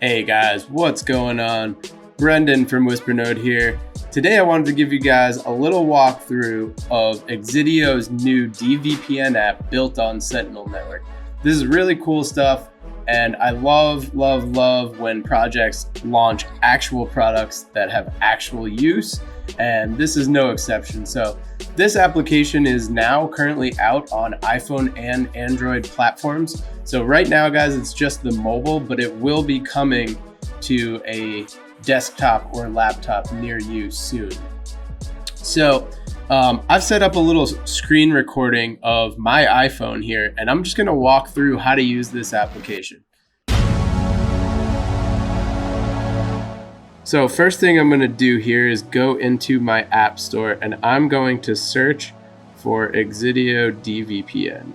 Hey guys, what's going on? Brendan from WhisperNode here. Today I wanted to give you guys a little walkthrough of Exidio's new DVPN app built on Sentinel Network. This is really cool stuff, and I love when projects launch actual products that have actual use, and this is no exception. So this application is now currently out on iPhone and Android platforms. So right now, guys, it's just the mobile, but it will be coming to a desktop or laptop near you soon. So I've set up a little screen recording of my iPhone here, and I'm just going to walk through how to use this application. So first thing I'm going to do here is go into my app store, and I'm going to search for Exidio DVPN.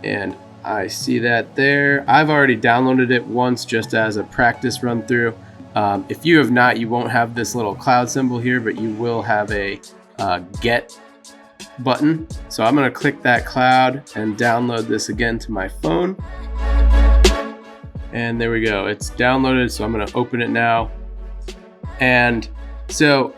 And I see that there. I've already downloaded it once just as a practice run through. If you have not, you won't have this little cloud symbol here, but you will have a get button. So I'm going to click that cloud and download this again to my phone. And there we go. It's downloaded. So I'm going to open it now. And so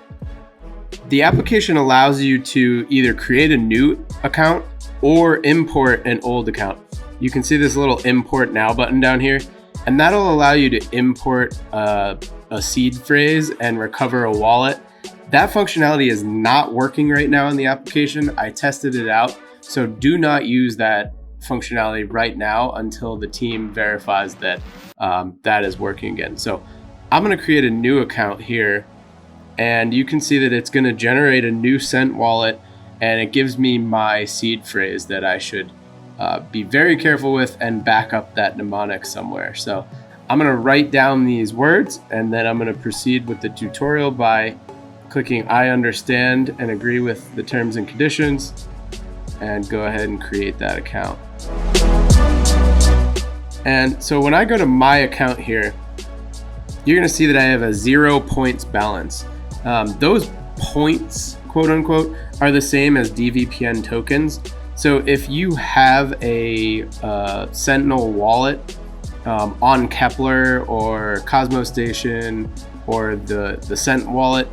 the application allows you to either create a new account or import an old account. You can see this little import now button down here, and that'll allow you to import a seed phrase and recover a wallet. That functionality is not working right now in the application. I tested it out, so do not use that functionality right now until the team verifies that that is working again. So I'm going to create a new account here, and you can see that it's going to generate a new sent wallet, and it gives me my seed phrase that I should be very careful with and back up that mnemonic somewhere. So I'm going to write down these words, and then I'm going to proceed with the tutorial by clicking I understand and agree with the terms and conditions, and go ahead and create that account. And so when I go to my account here, you're going to see that I have a 0 points balance. Those points, quote unquote, are the same as DVPN tokens. So if you have a Sentinel wallet on Kepler or Cosmos Station or the Sent wallet,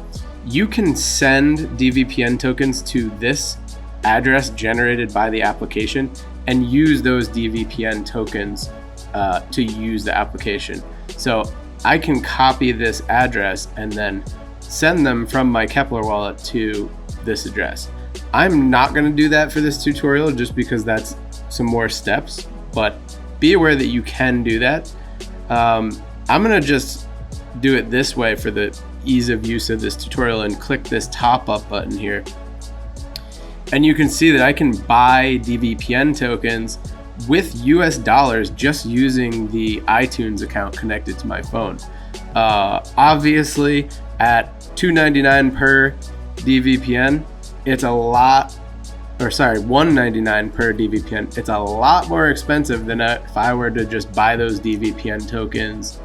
you can send DVPN tokens to this address generated by the application and use those DVPN tokens to use the application. So I can copy this address and then send them from my Kepler wallet to this address. I'm not going to do that for this tutorial just because that's some more steps, but be aware that you can do that. I'm going to just do it this way for the ease of use of this tutorial and click this top up button here. And you can see that I can buy DVPN tokens with US dollars just using the iTunes account connected to my phone. Obviously at $2.99 per DVPN, it's a lot, or sorry, $1.99 per DVPN. It's a lot more expensive than if I were to just buy those DVPN tokens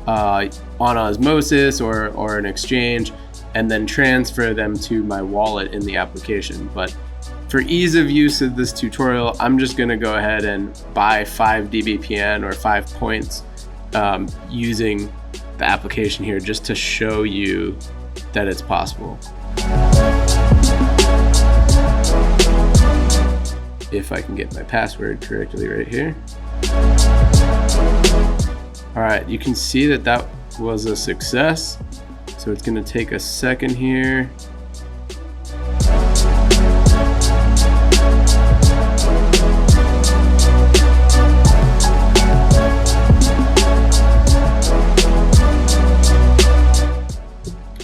on osmosis or an exchange and then transfer them to my wallet in the application. But for ease of use of this tutorial, I'm just going to go ahead and buy 5 DVPN or 5 points using the application here just to show you that it's possible. If I can get my password correctly right here. All right, you can see that that was a success. So it's going to take a second here.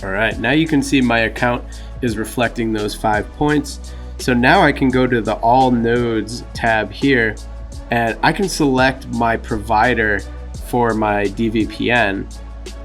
All right, now you can see my account is reflecting those 5 points. So now I can go to the All Nodes tab here, and I can select my provider for my DVPN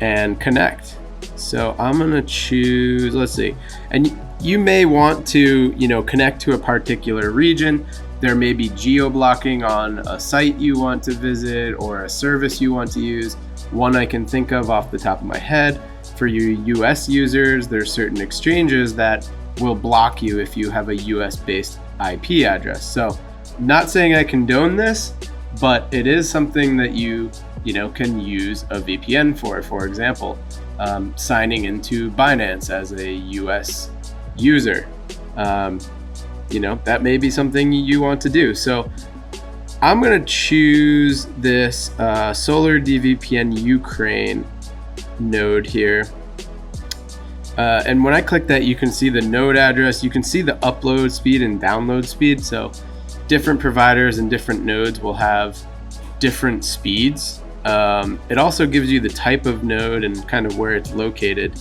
and connect. So I'm gonna choose, let's see, and you may want to, connect to a particular region. There may be geo-blocking on a site you want to visit or a service you want to use. One I can think of off the top of my head, for you US users, there's certain exchanges that will block you if you have a US-based IP address. So not saying I condone this, but it is something that you can use a VPN for example, signing into Binance as a US user. That may be something you want to do. So I'm going to choose this Solar DVPN Ukraine node here. And when I click that, you can see the node address. You can see the upload speed and download speed. So different providers and different nodes will have different speeds. It also gives you the type of node and kind of where it's located.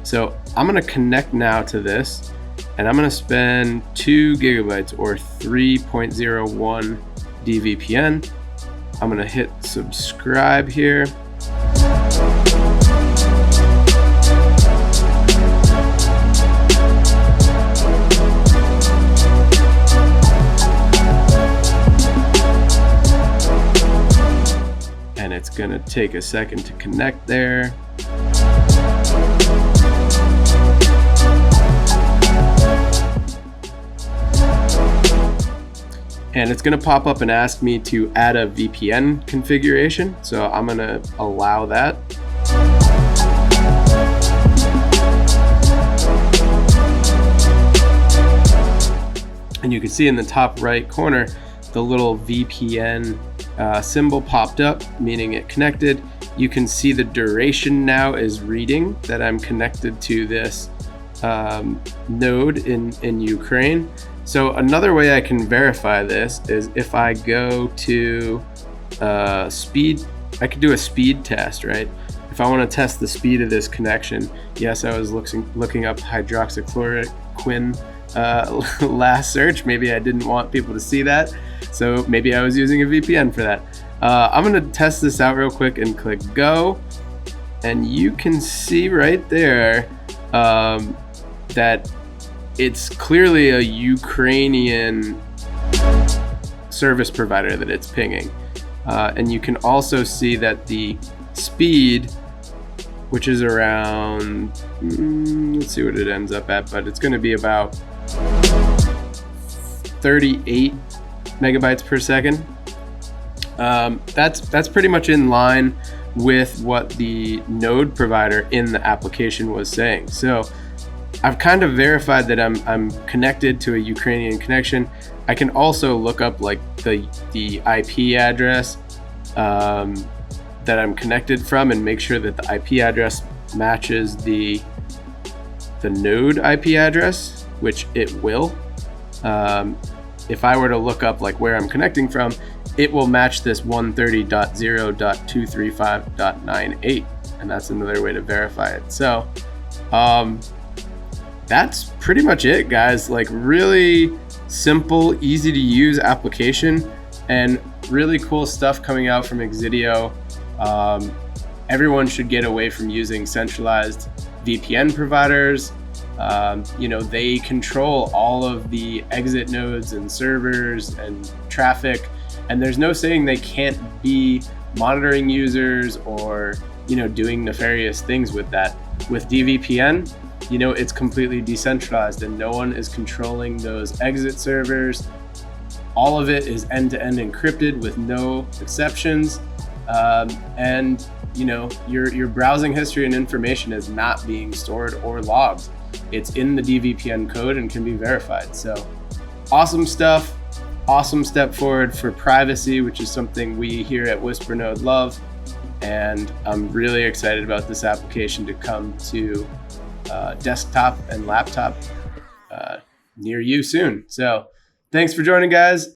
So I'm going to connect now to this, and I'm going to spend 2 gigabytes or 3.01 DVPN. I'm going to hit subscribe here. And it's going to take a second to connect there. And it's going to pop up and ask me to add a VPN configuration. So I'm going to allow that. And you can see in the top right corner, the little VPN symbol popped up, meaning it connected. You can see the duration now is reading that I'm connected to this node in Ukraine. So another way I can verify this is if I go to speed, I could do a speed test, right? If I want to test the speed of this connection, yes, I was looking up hydroxychloroquine last search. Maybe I didn't want people to see that, so maybe I was using a VPN for that. I'm going to test this out real quick and click go, and you can see right there that it's clearly a Ukrainian service provider that it's pinging. And you can also see that the speed, which is around, let's see what it ends up at, but it's going to be about 38 megabytes per second. That's pretty much in line with what the node provider in the application was saying. So I've kind of verified that I'm connected to a Ukrainian connection. I can also look up like the IP address that I'm connected from and make sure that the IP address matches the node IP address, which it will. If I were to look up like where I'm connecting from, it will match this 130.0.235.98, and that's another way to verify it. So that's pretty much it, guys. Like, really simple, easy to use application, and really cool stuff coming out from Exidio. Everyone should get away from using centralized VPN providers. They control all of the exit nodes and servers and traffic, and there's no saying they can't be monitoring users or doing nefarious things with that. With DVPN, it's completely decentralized and no one is controlling those exit servers. All of it is end-to-end encrypted with no exceptions. And your browsing history and information is not being stored or logged. It's in the DVPN code and can be verified. So awesome stuff. Awesome step forward for privacy, which is something we here at Whispernode love. And I'm really excited about this application to come to desktop and laptop near you soon. So thanks for joining, guys.